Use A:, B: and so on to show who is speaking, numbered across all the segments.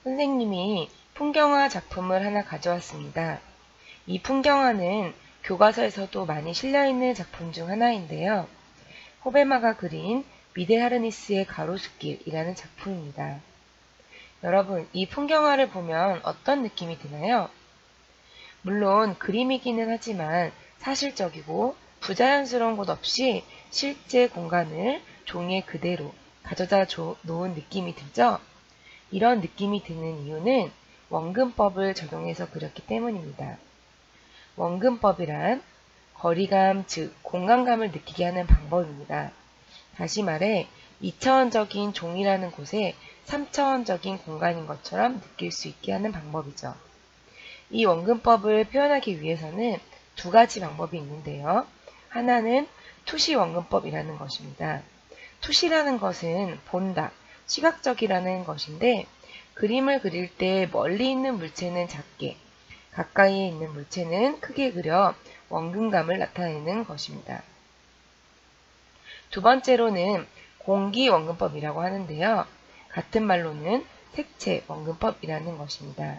A: 선생님이 풍경화 작품을 하나 가져왔습니다. 이 풍경화는 교과서에서도 많이 실려있는 작품 중 하나인데요. 호베마가 그린 미데하르니스의 가로수길이라는 작품입니다. 여러분, 이 풍경화를 보면 어떤 느낌이 드나요? 물론 그림이기는 하지만 사실적이고 부자연스러운 것 없이 실제 공간을 종이에 그대로 가져다 놓은 느낌이 들죠? 이런 느낌이 드는 이유는 원근법을 적용해서 그렸기 때문입니다. 원근법이란 거리감, 즉 공간감을 느끼게 하는 방법입니다. 다시 말해 2차원적인 종이라는 곳에 3차원적인 공간인 것처럼 느낄 수 있게 하는 방법이죠. 이 원근법을 표현하기 위해서는 두 가지 방법이 있는데요. 하나는 투시 원근법이라는 것입니다. 투시라는 것은 본다, 시각적이라는 것인데 그림을 그릴 때 멀리 있는 물체는 작게, 가까이에 있는 물체는 크게 그려 원근감을 나타내는 것입니다. 두 번째로는 공기 원근법이라고 하는데요. 같은 말로는 색채 원근법이라는 것입니다.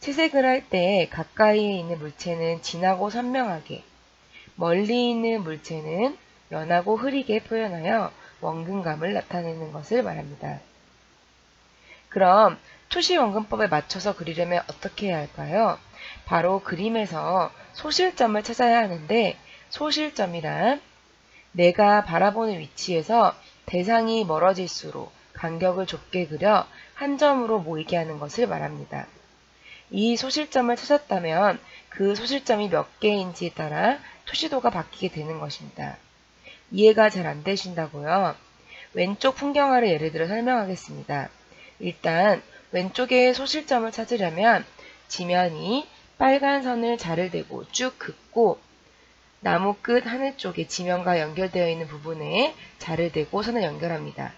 A: 채색을 할 때 가까이에 있는 물체는 진하고 선명하게, 멀리 있는 물체는 연하고 흐리게 표현하여 원근감을 나타내는 것을 말합니다. 그럼 투시 원근법에 맞춰서 그리려면 어떻게 해야 할까요? 바로 그림에서 소실점을 찾아야 하는데, 소실점이란 내가 바라보는 위치에서 대상이 멀어질수록 간격을 좁게 그려 한 점으로 모이게 하는 것을 말합니다. 이 소실점을 찾았다면 그 소실점이 몇 개인지에 따라 투시도가 바뀌게 되는 것입니다. 이해가 잘 안 되신다고요? 왼쪽 풍경화를 예를 들어 설명하겠습니다. 일단 왼쪽의 소실점을 찾으려면 지면이 빨간 선을 자를 대고 쭉 긋고 나무 끝 하늘 쪽에 지면과 연결되어 있는 부분에 자를 대고 선을 연결합니다.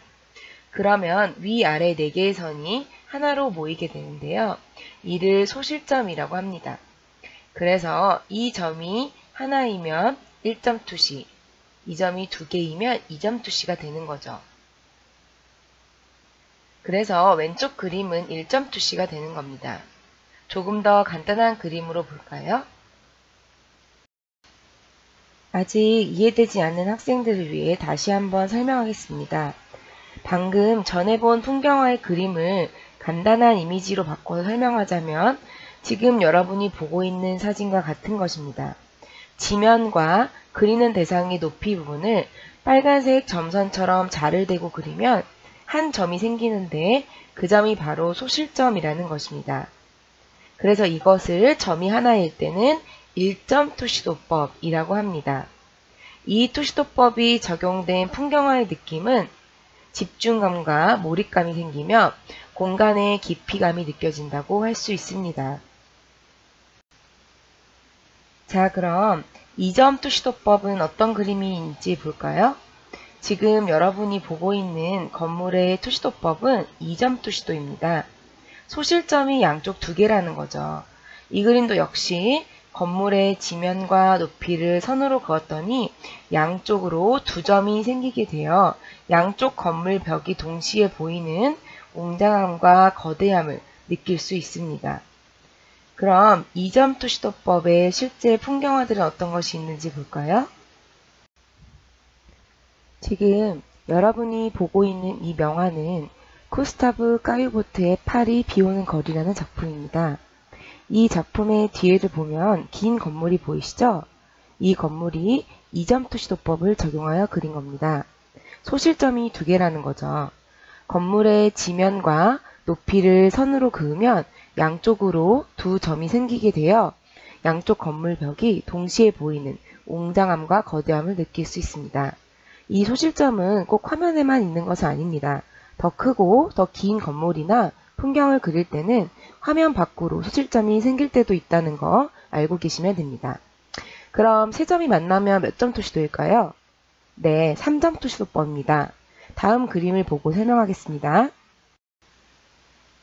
A: 그러면 위아래 4개의 선이 하나로 모이게 되는데요. 이를 소실점이라고 합니다. 그래서 이 점이 하나이면 1점 투시, 이 점이 2개이면 2점 투시가 되는 거죠. 그래서 왼쪽 그림은 1점 투시가 되는 겁니다. 조금 더 간단한 그림으로 볼까요? 아직 이해되지 않는 학생들을 위해 다시 한번 설명하겠습니다. 방금 전에 본 풍경화의 그림을 간단한 이미지로 바꿔서 설명하자면 지금 여러분이 보고 있는 사진과 같은 것입니다. 지면과 그리는 대상의 높이 부분을 빨간색 점선처럼 자를 대고 그리면 한 점이 생기는데 그 점이 바로 소실점이라는 것입니다. 그래서 이것을 점이 하나일 때는 1점 투시도법이라고 합니다. 이 투시도법이 적용된 풍경화의 느낌은 집중감과 몰입감이 생기며 공간의 깊이감이 느껴진다고 할 수 있습니다. 자, 그럼 2점 투시도법은 어떤 그림인지 볼까요? 지금 여러분이 보고 있는 건물의 투시도법은 2점 투시도입니다. 소실점이 양쪽 2개라는 거죠. 이 그림도 역시 건물의 지면과 높이를 선으로 그었더니 양쪽으로 2점이 생기게 되어 양쪽 건물 벽이 동시에 보이는 웅장함과 거대함을 느낄 수 있습니다. 그럼 2점 투시도법의 실제 풍경화들은 어떤 것이 있는지 볼까요? 지금 여러분이 보고 있는 이 명화는 쿠스타브 까유보트의 파리 비오는 거리라는 작품입니다. 이 작품의 뒤에를 보면 긴 건물이 보이시죠? 이 건물이 2점 투시도법을 적용하여 그린 겁니다. 소실점이 2개라는 거죠. 건물의 지면과 높이를 선으로 그으면 양쪽으로 2점이 생기게 되어 양쪽 건물 벽이 동시에 보이는 웅장함과 거대함을 느낄 수 있습니다. 이 소실점은 꼭 화면에만 있는 것은 아닙니다. 더 크고 더 긴 건물이나 풍경을 그릴 때는 화면 밖으로 소실점이 생길 때도 있다는 거 알고 계시면 됩니다. 그럼 세 점이 만나면 몇 점 투시도일까요? 네, 3점 투시도법입니다. 다음 그림을 보고 설명하겠습니다.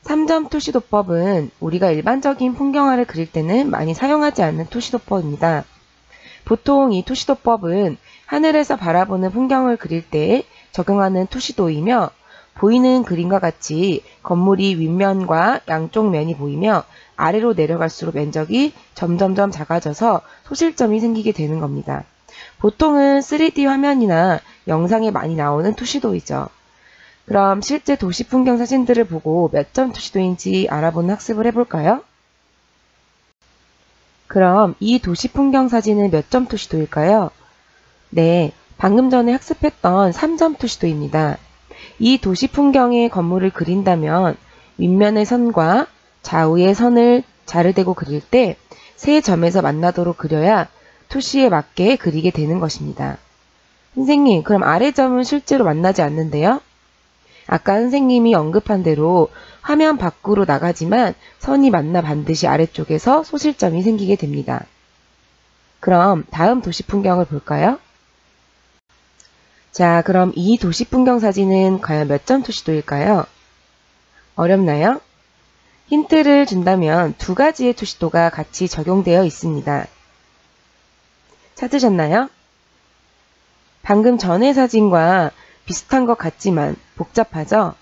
A: 3점 투시도법은 우리가 일반적인 풍경화를 그릴 때는 많이 사용하지 않는 투시도법입니다. 보통 이 투시도법은 하늘에서 바라보는 풍경을 그릴 때 적용하는 투시도이며 보이는 그림과 같이 건물이 윗면과 양쪽 면이 보이며 아래로 내려갈수록 면적이 점점점 작아져서 소실점이 생기게 되는 겁니다. 보통은 3D 화면이나 영상에 많이 나오는 투시도이죠. 그럼 실제 도시 풍경 사진들을 보고 몇 점 투시도인지 알아보는 학습을 해볼까요? 그럼 이 도시 풍경 사진은 몇 점 투시도일까요? 네, 방금 전에 학습했던 3점 투시도입니다. 이 도시 풍경의 건물을 그린다면 윗면의 선과 좌우의 선을 자르대고 그릴 때 세 점에서 만나도록 그려야 투시에 맞게 그리게 되는 것입니다. 선생님, 그럼 아래 점은 실제로 만나지 않는데요? 아까 선생님이 언급한 대로 화면 밖으로 나가지만 선이 만나 반드시 아래쪽에서 소실점이 생기게 됩니다. 그럼 다음 도시 풍경을 볼까요? 자, 그럼 이 도시 풍경 사진은 과연 몇 점 투시도일까요? 어렵나요? 힌트를 준다면 두 가지의 투시도가 같이 적용되어 있습니다. 찾으셨나요? 방금 전의 사진과 비슷한 것 같지만 복잡하죠?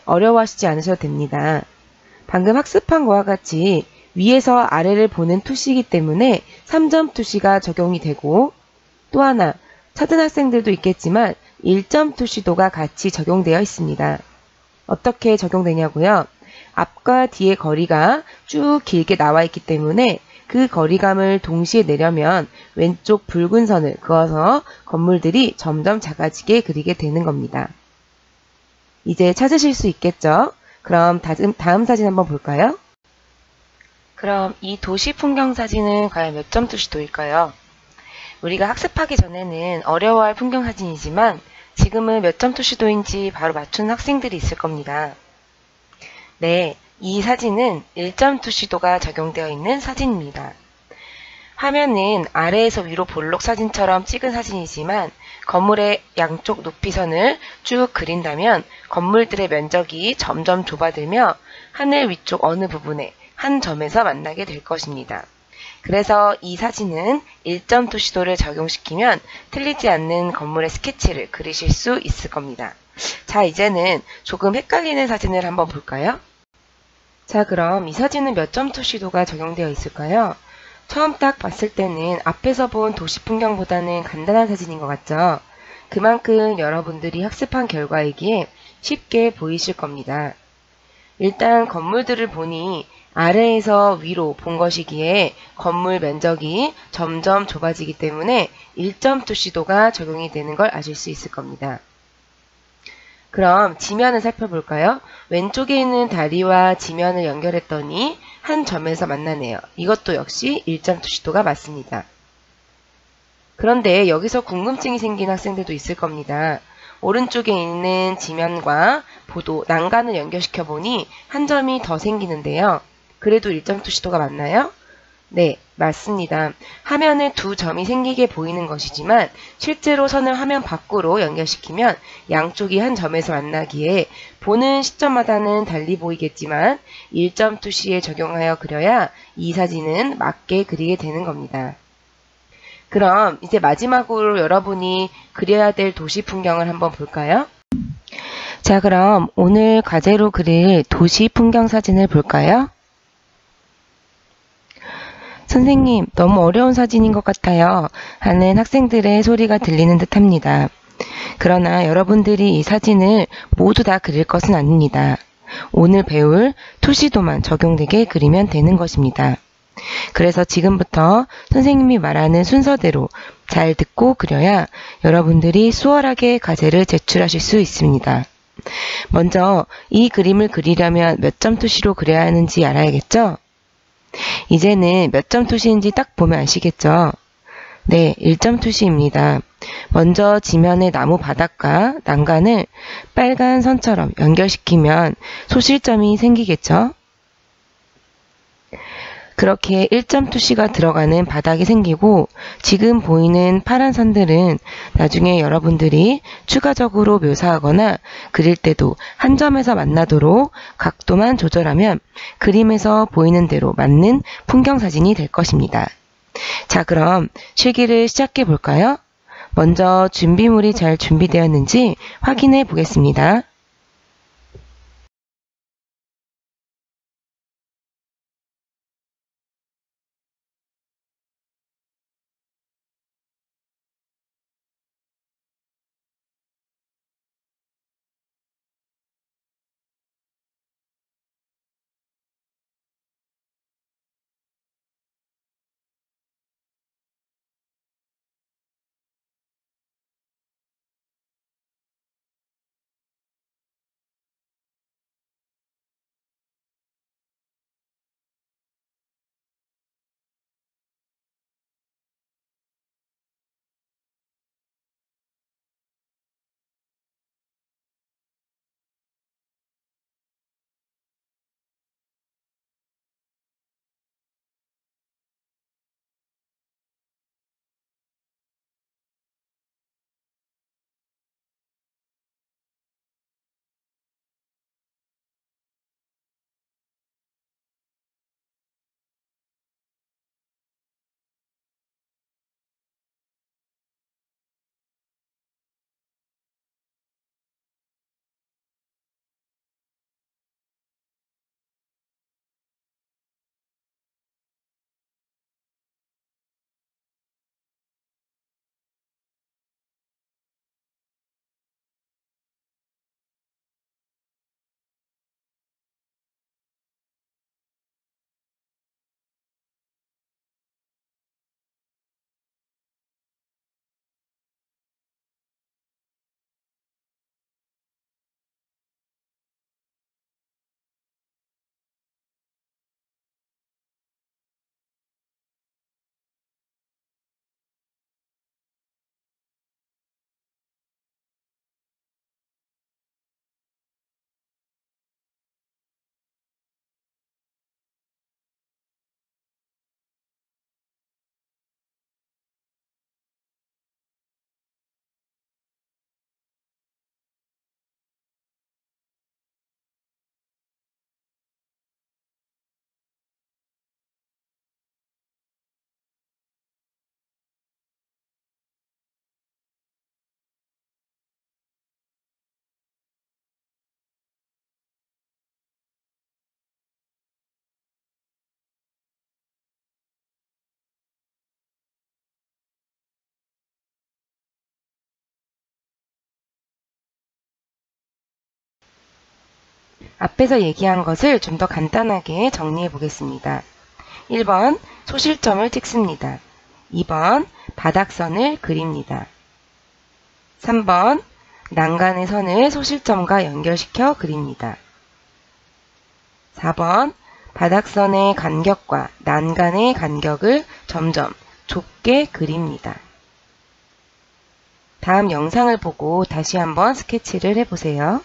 A: 어려워하시지 않으셔도 됩니다. 방금 학습한 것과 같이 위에서 아래를 보는 투시이기 때문에 3점 투시가 적용이 되고 또 하나 찾은 학생들도 있겠지만 1점 투시도가 같이 적용되어 있습니다. 어떻게 적용되냐고요? 앞과 뒤의 거리가 쭉 길게 나와 있기 때문에 그 거리감을 동시에 내려면 왼쪽 붉은 선을 그어서 건물들이 점점 작아지게 그리게 되는 겁니다. 이제 찾으실 수 있겠죠? 그럼 다음 사진 한번 볼까요? 그럼 이 도시 풍경 사진은 과연 몇 점 투시도일까요? 우리가 학습하기 전에는 어려워할 풍경 사진이지만 지금은 몇 점 투시도인지 바로 맞추는 학생들이 있을 겁니다. 네, 이 사진은 1점 투시도가 적용되어 있는 사진입니다. 화면은 아래에서 위로 볼록 사진처럼 찍은 사진이지만 건물의 양쪽 높이선을 쭉 그린다면 건물들의 면적이 점점 좁아들며 하늘 위쪽 어느 부분에 한 점에서 만나게 될 것입니다. 그래서 이 사진은 1점 투시도를 적용시키면 틀리지 않는 건물의 스케치를 그리실 수 있을 겁니다. 자, 이제는 조금 헷갈리는 사진을 한번 볼까요? 자, 그럼 이 사진은 몇 점 투시도가 적용되어 있을까요? 처음 딱 봤을 때는 앞에서 본 도시 풍경보다는 간단한 사진인 것 같죠? 그만큼 여러분들이 학습한 결과이기에 쉽게 보이실 겁니다. 일단 건물들을 보니 아래에서 위로 본 것이기에 건물 면적이 점점 좁아지기 때문에 1점 투시도가 적용이 되는 걸 아실 수 있을 겁니다. 그럼 지면을 살펴볼까요? 왼쪽에 있는 다리와 지면을 연결했더니 한 점에서 만나네요. 이것도 역시 1점 투시도가 맞습니다. 그런데 여기서 궁금증이 생긴 학생들도 있을 겁니다. 오른쪽에 있는 지면과 보도, 난간을 연결시켜 보니 한 점이 더 생기는데요. 그래도 1점 투시도가 맞나요? 네, 맞습니다. 화면에 두 점이 생기게 보이는 것이지만 실제로 선을 화면 밖으로 연결시키면 양쪽이 한 점에서 만나기에 보는 시점마다는 달리 보이겠지만 1점 투시에 적용하여 그려야 이 사진은 맞게 그리게 되는 겁니다. 그럼 이제 마지막으로 여러분이 그려야 될 도시 풍경을 한번 볼까요? 자, 그럼 오늘 과제로 그릴 도시 풍경 사진을 볼까요? 선생님, 너무 어려운 사진인 것 같아요 하는 학생들의 소리가 들리는 듯 합니다. 그러나 여러분들이 이 사진을 모두 다 그릴 것은 아닙니다. 오늘 배울 투시도만 적용되게 그리면 되는 것입니다. 그래서 지금부터 선생님이 말하는 순서대로 잘 듣고 그려야 여러분들이 수월하게 과제를 제출하실 수 있습니다. 먼저 이 그림을 그리려면 몇 점 투시로 그려야 하는지 알아야겠죠? 이제는 몇 점 투시인지 딱 보면 아시겠죠? 네, 1점 투시입니다. 먼저 지면의 나무 바닥과 난간을 빨간 선처럼 연결시키면 소실점이 생기겠죠? 그렇게 1점 투시가 들어가는 바닥이 생기고 지금 보이는 파란 선들은 나중에 여러분들이 추가적으로 묘사하거나 그릴 때도 한 점에서 만나도록 각도만 조절하면 그림에서 보이는 대로 맞는 풍경 사진이 될 것입니다. 자, 그럼 실기를 시작해 볼까요? 먼저 준비물이 잘 준비되었는지 확인해 보겠습니다. 앞에서 얘기한 것을 좀 더 간단하게 정리해 보겠습니다. 1번 소실점을 찍습니다. 2번 바닥선을 그립니다. 3번 난간의 선을 소실점과 연결시켜 그립니다. 4번 바닥선의 간격과 난간의 간격을 점점 좁게 그립니다. 다음 영상을 보고 다시 한번 스케치를 해보세요.